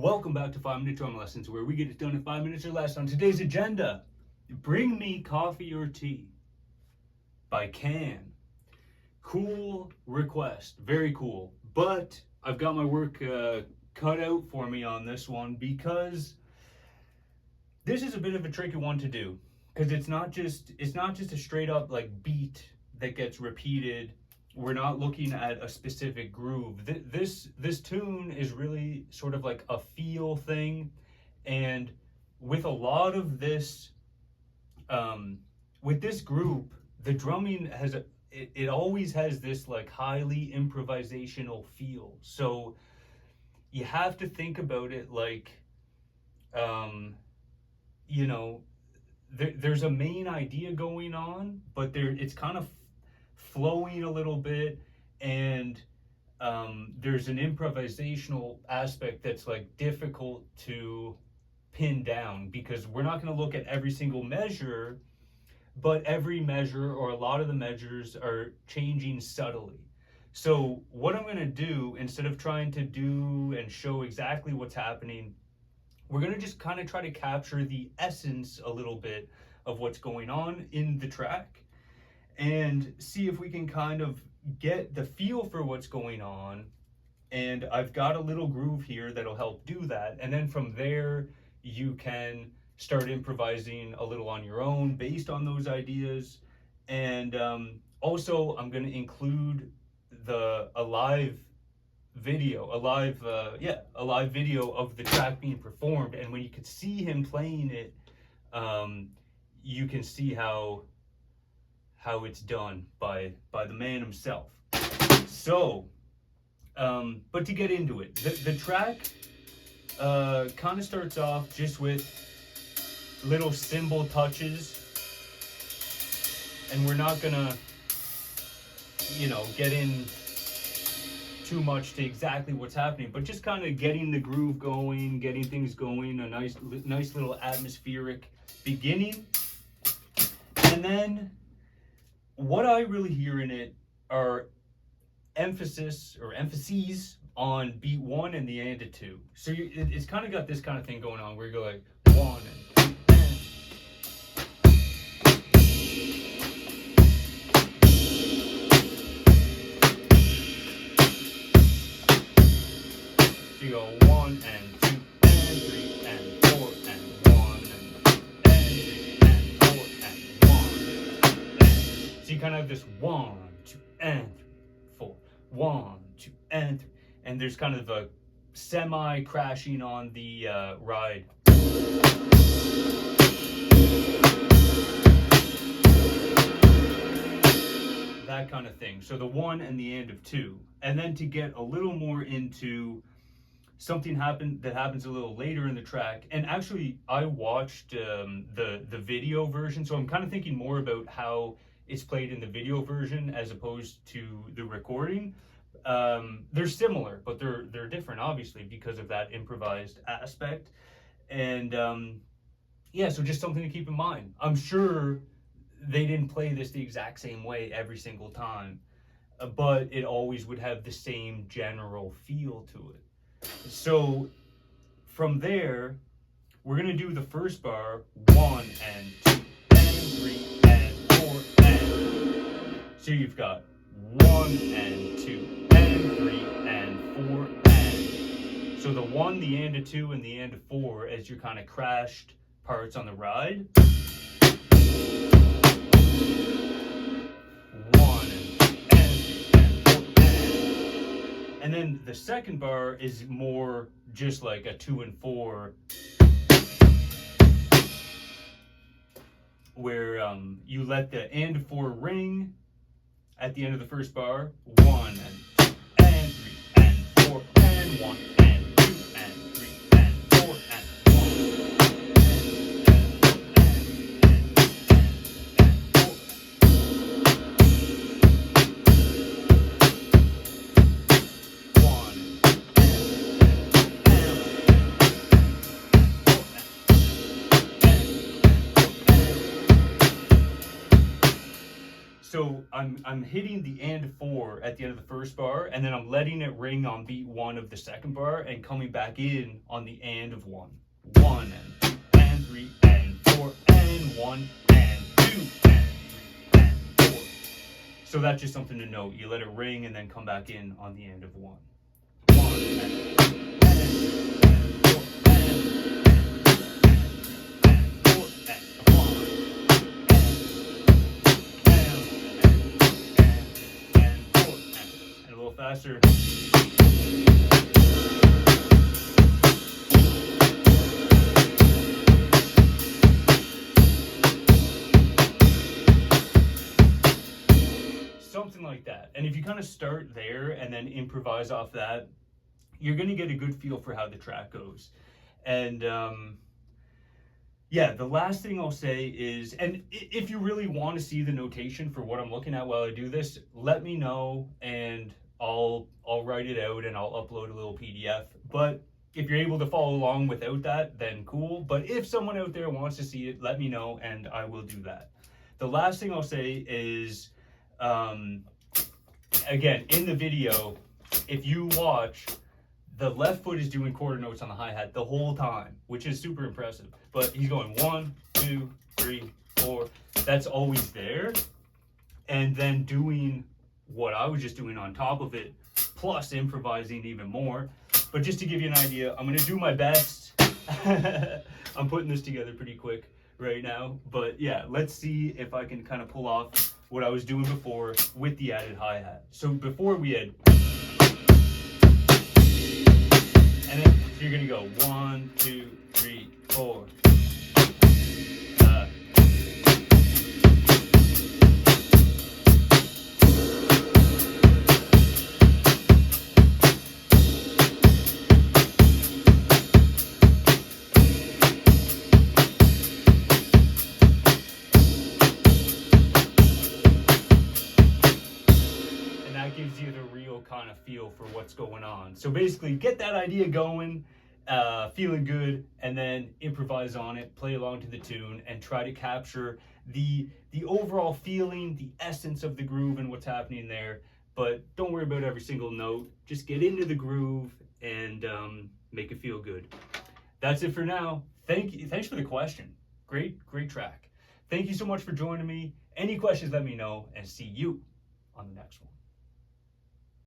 Welcome back to 5-Minute Drum Lessons, where we get it done in 5 minutes or less. On today's agenda, Bring Me Coffee or Tea by Can. Cool request, very cool. But I've got my work cut out for me on this one because this is a bit of a tricky one to do. Because it's not just a straight up like beat that gets repeated. We're not looking at a specific groove. This tune is really sort of like a feel thing, and with a lot of this, with this group, the drumming it always has this like highly improvisational feel. So you have to think about it like, there's a main idea going on, but it's kind of flowing a little bit, and there's an improvisational aspect that's like difficult to pin down, because we're not going to look at every single measure, but every measure or a lot of the measures are changing subtly. So what I'm going to do, instead of trying to do and show exactly what's happening, we're going to just kind of try to capture the essence a little bit of what's going on in the track, and see if we can kind of get the feel for what's going on. And I've got a little groove here that'll help do that. And then from there, you can start improvising a little on your own based on those ideas. And also, I'm going to include a live video of the track being performed. And when you could see him playing it, you can see how it's done by the man himself. So, but to get into it, the track kind of starts off just with little cymbal touches, and we're not gonna, get in too much to exactly what's happening, but just kind of getting the groove going, getting things going, a nice little atmospheric beginning. And then what I really hear in it are emphases on beat one and the and a two. So it's kind of got this kind of thing going on where you go like 1 and 2 and. So you go 1 and 2 and 3 and 4 and 1 and 2 and 3 and 4 and 1 and. So you kind of have this 1, 2 and 3, 4, 1, 2 and 3, and there's kind of a semi crashing on the ride. That kind of thing. So the 1 and the and of 2, and then to get a little more into something that happens a little later in the track. And actually, I watched the video version, so I'm kind of thinking more about how it's played in the video version as opposed to the recording. They're similar, but they're different, obviously, because of that improvised aspect. And so just something to keep in mind. I'm sure they didn't play this the exact same way every single time, but it always would have the same general feel to it. So from there, we're going to do the first bar, 1 and 2 and 3 and 4 and. So you've got 1 and 2 and 3 and 4 and. So the 1, the and a 2, and the and a 4 as your kind of crashed parts on the ride. 1 and 2 and 3 and 4 and. And then the second bar is more just like a 2 and 4, where you let the and 4 ring at the end of the first bar. 1 and 2 and 3 and 4 and 1 and 2 and 3 and 4 and 1. So I'm hitting the and 4 at the end of the first bar, and then I'm letting it ring on beat 1 of the second bar, and coming back in on the and of 1. 1 and 2 and 3 and 4 and 1 and 2 and 3 and 4. So that's just something to note. You let it ring and then come back in on the end of 1. 1 and 2 and 4 and 4 and 1 and 4 and a little faster. Something like that. And if you kind of start there and then improvise off that, you're going to get a good feel for how the track goes. And yeah, the last thing I'll say is, and if you really want to see the notation for what I'm looking at while I do this, let me know and I'll write it out and I'll upload a little PDF. But if you're able to follow along without that, then cool. But if someone out there wants to see it, let me know and I will do that. The last thing I'll say is, again, in the video, if you watch, the left foot is doing quarter notes on the hi-hat the whole time, which is super impressive. But he's going 1, 2, 3, 4. That's always there. And then doing what I was just doing on top of it, plus improvising even more. But just to give you an idea, I'm going to do my best. I'm putting this together pretty quick right now. But yeah, let's see if I can kind of pull off what I was doing before with the added hi-hat. So before we had, and then so you're gonna go 1, 2, 3, 4. Gives you the real kind of feel for what's going on. So basically get that idea going, feeling good, and then improvise on it, play along to the tune, and try to capture the overall feeling, the essence of the groove and what's happening there. But don't worry about every single note. Just get into the groove and make it feel good. That's it for now. Thanks for the question. Great track. Thank you so much for joining me. Any questions, let me know, and see you on the next one.